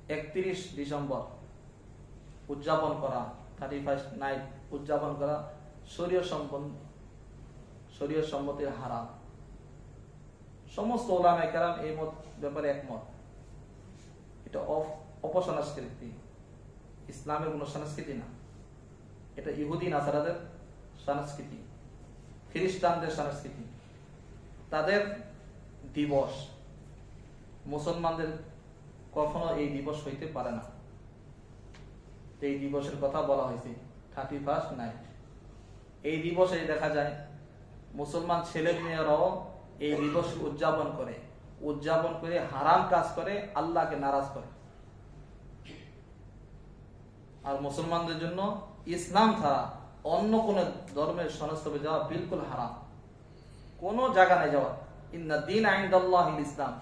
31 December উদযাপন করা, 31 night উদযাপন করা শরীয়ত সম্মতির হারাম। সমস্ত উলামায়ে কেরাম এই ব্যাপারে একমত। এটা অপসংস্কৃতি, ইসলামের কোন সংস্কৃতি না। এটা ইহুদি নাসারাদের সংস্কৃতি, খ্রিস্টানদের সংস্কৃতি, তাদের দিবস। মুসলমানদের কখনো এই দিবস হইতে পারে না। এই দিবসের কথা বলা হয়েছে 31 নাইট। এই দিবসে দেখা যায় মুসলমান ছেলে মেয়েরাও এই দিবস উদযাপন করে হারাম কাজ করে, আল্লাহকে নারাজ করে। আর মুসলমানদের জন্য ইসলাম ছাড়া অন্য কোন ধর্মের সংস্রবে যাওয়া বিলকুল হারাম। কোন জায়গা নেই যাওয়া। ইন্না দীন ইনদাল্লাহিল ইসলাম।